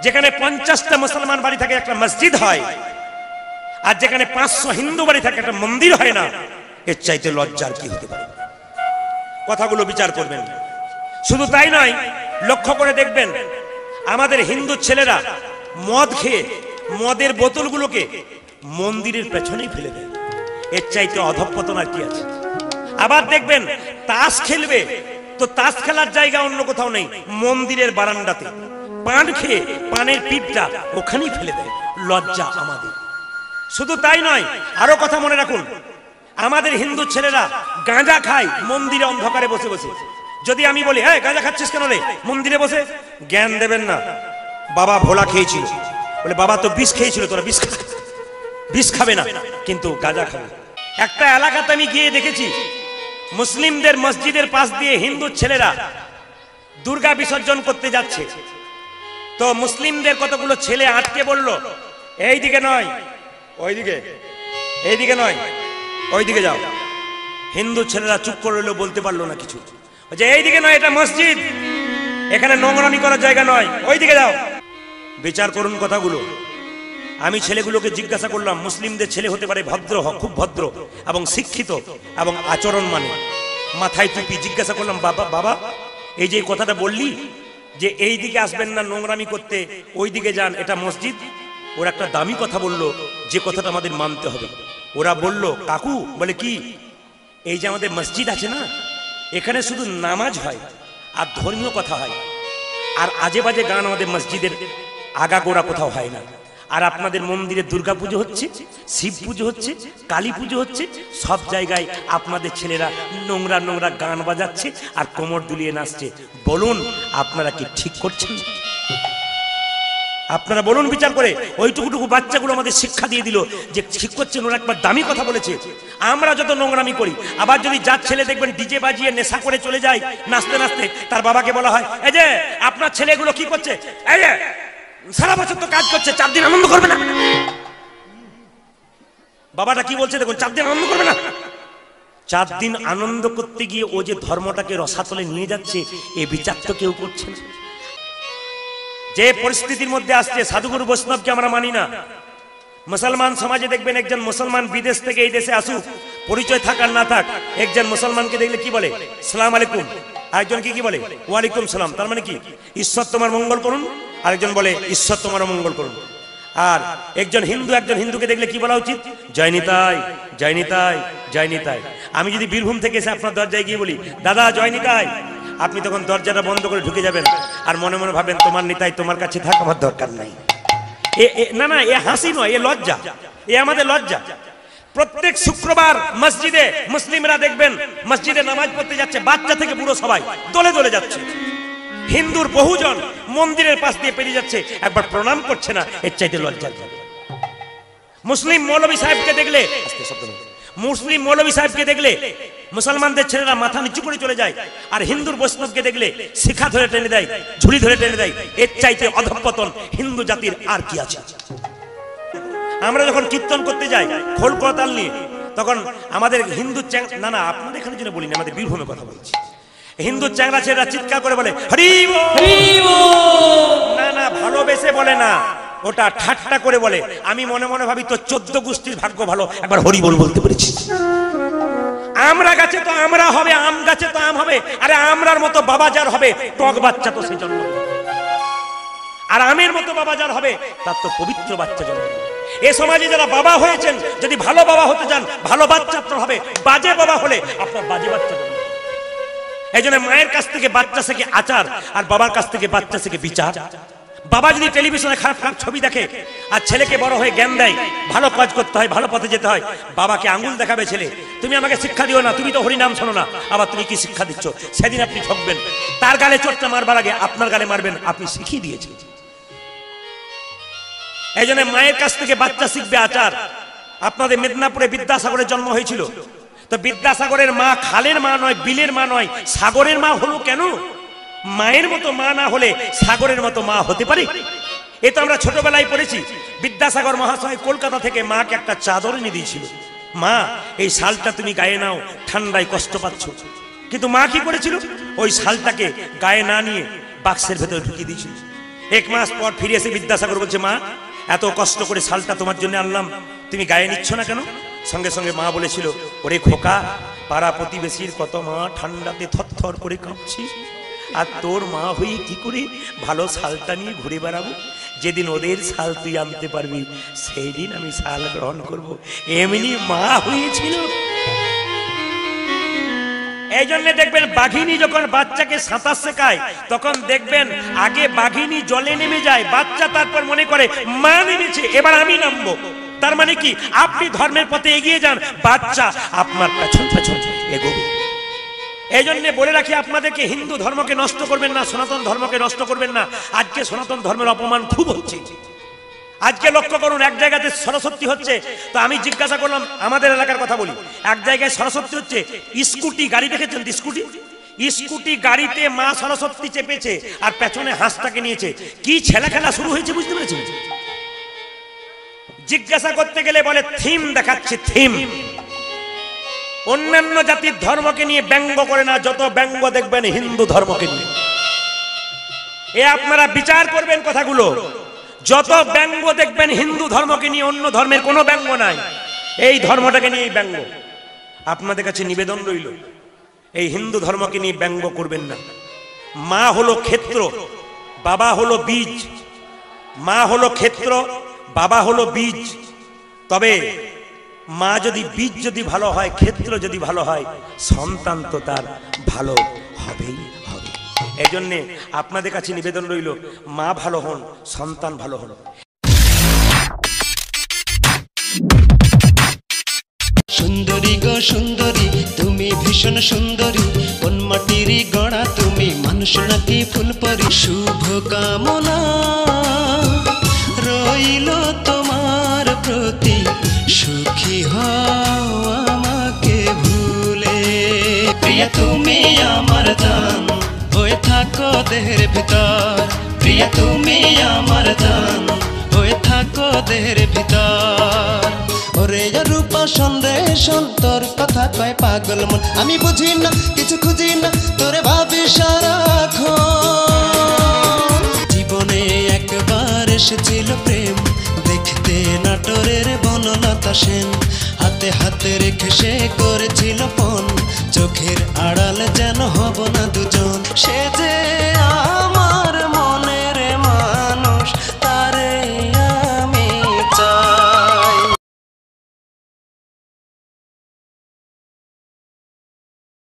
যেখানে 50টা মুসলমান বাড়ি থাকে একটা মসজিদ হয়, আর যেখানে 500 হিন্দু বাড়ি থাকে একটা মন্দির হয় না, এর চাইতে লজ্জার কি হতে পারে? কথাগুলো বিচার করবেন। শুধু তাই নয়, লক্ষ্য করে দেখবেন আমাদের হিন্দু ছেলেরা মদ খেয়ে মদের বোতলগুলোকে মন্দিরের পেছনেই ফেলে দেয়। এর চাইতে অধঃপতন আর কি আছে? আবার দেখবেন তাস খেলবে তো তাস খেলার জায়গা অন্য কোথাও নেই, মন্দিরের বারান্দাতে। পান খেয়ে পানের পিপটা ওখানেই ফেলে দেয়। লজ্জা আমাদের। শুধু তাই নয়, আরো কথা মনে রাখুন, আমাদের হিন্দু ছেলেরা গাঁজা খায় মন্দিরে অন্ধকারে বসে বসে। যদি আমি বলি হ্যাঁ গাঁজা খাচ্ছিস কেন রে মন্দিরে বসে, জ্ঞান দেবেন না। বাবা ভোলা খেয়েছিল, বলে বাবা তো বিষ খেয়েছিল, তোরা বিষ খাবে না কিন্তু গাঁজা খাবে। একটা এলাকাতে আমি গিয়ে দেখেছি মুসলিমদের মসজিদের পাশ দিয়ে হিন্দু ছেলেরা দুর্গা বিসর্জন করতে যাচ্ছে। তো মুসলিমদের কতগুলো ছেলে আটকে বলল এই দিকে নয় ওইদিকে, এইদিকে নয় ওইদিকে যাও। হিন্দু ছেলেরা চুপ করে রইল, বলতে পারলো না কিছু। যে এইদিকে নয়, এটা মসজিদ, এখানে নোংরামি করার জায়গা নয়, ওইদিকে যাও। বিচার করুন কথাগুলো। আমি ছেলেগুলোকে জিজ্ঞাসা করলাম, মুসলিমদের ছেলে হতে পারে ভদ্র, খুব ভদ্র এবং শিক্ষিত এবং আচরণ মানে মাথায় টুপি। জিজ্ঞাসা করলাম বাবা এই যে কথাটা বললি যে এই দিকে আসবেন না নোংরামি করতে, ওই দিকে যান, এটা মসজিদ। ওরা একটা দামি কথা বলল, যে কথাটা আমাদের মানতে হবে। ওরা বলল কাকু, বলে কি, এই যে আমাদের মসজিদ আছে না, এখানে শুধু নামাজ হয় আর ধর্মীয় কথা হয়, আর আজে বাজে গান আমাদের মসজিদের আগাগোড়া কোথাও হয় না। আর আপনাদের মন্দিরে দুর্গা পুজো হচ্ছে, শিব পুজো হচ্ছে, কালী পুজো হচ্ছে, সব জায়গায় আপনাদের ছেলেরা নোংরা নোংরা গান বাজাচ্ছে আর কোমর দুলিয়ে নাচছে। বলুন আপনারা কি ঠিক করছেন? আপনারা বলুন বিচার করে। ওইটুকুটুকু বাচ্চাগুলো আমাদের শিক্ষা দিয়ে দিল যে ঠিক করছেন, ওরা একবার দামি কথা বলেছে। আমরা যত নোংরামি করি, আবার যদি যার ছেলে দেখবেন ডিজে বাজিয়ে নেশা করে চলে যায় নাচতে নাচতে, তার বাবাকে বলা হয় এই যে আপনার ছেলেগুলো কি করছে, এই যে সারা বছর তো কাজ করছে, 4 দিন আনন্দ করবে না। বাবাটা কি বলছে দেখুন, 4 দিন আনন্দ করবে না। 4 দিন আনন্দ করতে গিয়ে ও যে ধর্মটাকে রসাতলে নিয়ে যাচ্ছে, এ বিচার তো কেউ করছে না। যে পরিস্থিতির মধ্যে আসছে, সাধুগুরু বৈষ্ণবকে আমরা মানি না। মুসলমান সমাজে দেখবেন একজন মুসলমান বিদেশ থেকে এই দেশে আসুক, পরিচয় থাক আর না থাক, একজন মুসলমানকে দেখলে কি বলে, সালাম আলাইকুম। আরেকজনকে কি বলে, ওয়ালাইকুম সালাম। তার মানে কি, ঈশ্বর তোমার মঙ্গল করুন। আরেকজন বলে ঈশ্বর তোমার মঙ্গল করুন। আর একজন হিন্দুকে দেখলে কি বলা উচিত, জয় নিতাই, জয় নিতাই, জয় নিতাই। আমি যদি বীরভূম থেকে এসে আপনার দরজায় গিয়ে বলি দাদা জয় নিতাই, আপনি তখন দরজাটা বন্ধ করে ঢুকে যাবেন আর মনে মনে ভাবেন তোমার নিতাই তোমার কাছে থাক, আমার দরকার নাই। না না, এ হাসি নয়, এ লজ্জা, এ আমাদের লজ্জা। প্রত্যেক শুক্রবার মসজিদে মুসলিমরা দেখবেন মসজিদে নামাজ পড়তে যাচ্ছে, বাচ্চা থেকে বুড়ো সবাই দলে দলে যাচ্ছে। হিন্দুর বহুজন মন্দিরের পাশ দিয়ে পেরিয়ে যাচ্ছে, একবার প্রণাম করছে না। এর চাইতে লজ্জা। মুসলিম মৌলভী সাহেবকে দেখলে, মুসলিম মৌলভী সাহেবকে দেখলে মুসলমানদের ছেলেরা মাথা নিচু করে চলে যায়, আর হিন্দুর বৈষ্ণবকে দেখলে শিখা ধরে টেনে দেয়, ঝুড়ি ধরে টেনে দেয়। এর চাইতে অধঃপতন হিন্দু জাতির আর কি আছে? আমরা যখন কীর্তন করতে যাই খোল করতাল নিয়ে, তখন আমাদের হিন্দু না না আপনাদের এখানে জন্য বলিনি, আমাদের বীরভূমের কথা বলছি। হিন্দু চ্যাংরা ছেলেরা চিৎকার করে বলে হরি বল। না না, ভালোবেসে বলে না, ওটা ঠাট্টা করে বলে। আমি মনে মনে ভাবি তো 14 গোষ্ঠীর ভাগ্য ভালো, একবার হরি বল বলতে পেরেছি। আমরা গাছে তো আমরা হবে, আম গাছে তো আম হবে। আরে আমরার মতো বাবা যার হবে, টক বাচ্চা তো সে জন্ম। আর আমের মতো বাবা যার হবে, তার তো পবিত্র বাচ্চা জন্ম। এ সমাজে যারা বাবা হয়েছেন, যদি ভালো বাবা হতে চান, ভালো বাচ্চা আপনার হবে। বাজে বাবা হলে আপনার বাজে বাচ্চা জন্ম। এই জন্য মায়ের কাছ থেকে বাচ্চা শেখে আচার, আর বাবার কাছ থেকে বাচ্চা শেখে বিচার। বাবা যদি টেলিভিশনে খারাপ খারাপ ছবি দেখে আর ছেলেকে বড় হয়ে জ্ঞান দেয়, ভালো কাজ করতে হয়, ভালো পথে যেতে হয়, বাবাকে আঙ্গুল দেখাবে ছেলে, তুমি আমাকে শিক্ষা দিও না, তুমি তো হরিনাম শোনো না, আবার তুমি কি শিক্ষা দিচ্ছ? সেদিন আপনি ঠকবেন। তার গালে চোটটা মারবার আগে আপনার গালে মারবেন, আপনি শিখিয়ে দিয়েছেন। এই জন্য মায়ের কাছ থেকে বাচ্চা শিখবে আচার। আপনাদের মেদিনীপুরে বিদ্যাসাগরের জন্ম হয়েছিল, তো বিদ্যাসাগরের মা খালের মা নয়, বিলের মা নয়, সাগরের মা হলো কেন? মায়ের মতো মা না হলে সাগরের মতো মা হতে পারে? এ তো আমরা ছোটবেলায় পড়েছি। বিদ্যাসাগর মহাশয় কলকাতা থেকে মাকে একটা চাদর এনে দিয়েছিল, মা এই শালটা তুমি গায়ে নাও, ঠান্ডায় কষ্ট পাচ্ছ। কিন্তু মা কি করেছিল, ওই শালটাকে গায়ে না নিয়ে বাক্সের ভেতরে ঢুকিয়ে দিয়েছিল। এক মাস পর ফিরে এসে বিদ্যাসাগর বলছে, মা এত কষ্ট করে শালটা তোমার জন্য আনলাম, তুমি গায়ে নিচ্ছ না কেন? সঙ্গে সঙ্গে মা বলেছিল, ওরে খোকা, পাড়া প্রতিবেশীর কত মা ঠান্ডাতে থরথর করে কাঁপছি, আর তোর মা হয়ে কি করে ভালো শালটা নিয়ে ঘুরে বেড়াবো? যেদিন ওদের শাল তুই আনতে পারবি সেই দিন আমি শাল গ্রহণ করব। এমনি মা হয়েছিল। এই জন্য দেখবেন বাঘিনী যখন বাচ্চাকে সাঁতার শেখায় তখন দেখবেন আগে বাঘিনী জলে নেমে যায়, বাচ্চা তারপর মনে করে মা নেমেছে, এবার আমি নামবো। তার মানে কি, আপনি ধর্মের পথে এগিয়ে যান, বাচ্চা আপনার পেছন পেছন এগোবে। এই জন্য বলে রাখি আপনাদেরকে, হিন্দু ধর্মকে নষ্ট করবেন না, সনাতন ধর্মকে নষ্ট করবেন না। আজকে সনাতন ধর্মের অপমান খুব হচ্ছে। আজকে লক্ষ্য করুন, এক জায়গাতে সরস্বতী হচ্ছে, তো আমি জিজ্ঞাসা করলাম, আমাদের এলাকার কথা বলি, এক জায়গায় সরস্বতী হচ্ছে, স্কুটি গাড়ি দেখেছেন? স্কুটি গাড়িতে মা সরস্বতী চেপেছে আর পেছনে হাঁসটাকে নিয়েছে। কি ছেলে খেলা শুরু হয়েছে বুঝতে পেরেছেন? জিজ্ঞাসা করতে গেলে বলে থিম দেখাচ্ছে, থিম। অন্যান্য জাতির ধর্মকে নিয়ে ব্যঙ্গ করে না, যত ব্যঙ্গ দেখবেন হিন্দু ধর্মকে নিয়ে। এ আপনারা বিচার করবেন কথাগুলো। যত ব্যঙ্গ দেখবেন হিন্দু ধর্মকে নিয়ে, অন্য ধর্মের কোনো ব্যঙ্গ নাই, এই ধর্মটাকে নিয়ে ব্যঙ্গ। আপনাদের কাছে নিবেদন রইল, এই হিন্দু ধর্মকে নিয়ে ব্যঙ্গ করবেন না। মা হলো ক্ষেত্র, বাবা হলো বীজ। মা হলো ক্ষেত্র, বাবা হলো বীজ। তবে মা যদি বীজ যদি ভালো হয়, ক্ষেত্র যদি ভালো হয়, সন্তান তো তার ভালো হবেই হবে। এই জন্যে আপনাদের কাছে নিবেদন রইল, মা ভালো হন, সন্তান ভালো হন। সুন্দরী গো সুন্দরী, তুমি ভীষণ সুন্দরী, কোন মাটির গড়া তুমি, মানুষ নাকি ফুলপরি? শুভ কামনা রইল তোমার প্রতি, সুখী হও আমাকে ভুলে। প্রিয়া তুমি আমার দান, হয়ে থাকো দেহের ভিতর। প্রিয়া তুমি আমার দান, হয়ে থাকো দেহের ভিতর। ওরে রূপা সন্দেশন, তোর কথা কয় পাগল মন। আমি বুঝি না, কিছু খুঁজি না, তোরে ভাবি সারাক্ষণ। জীবনে একবার এসেছিল প্রেম, দেখতে নাটোরের বনলতা সেন। হাতে হাতে রেখে সে করেছিল পণ, চোখের আড়াল যেন হব না দুজন। সে যে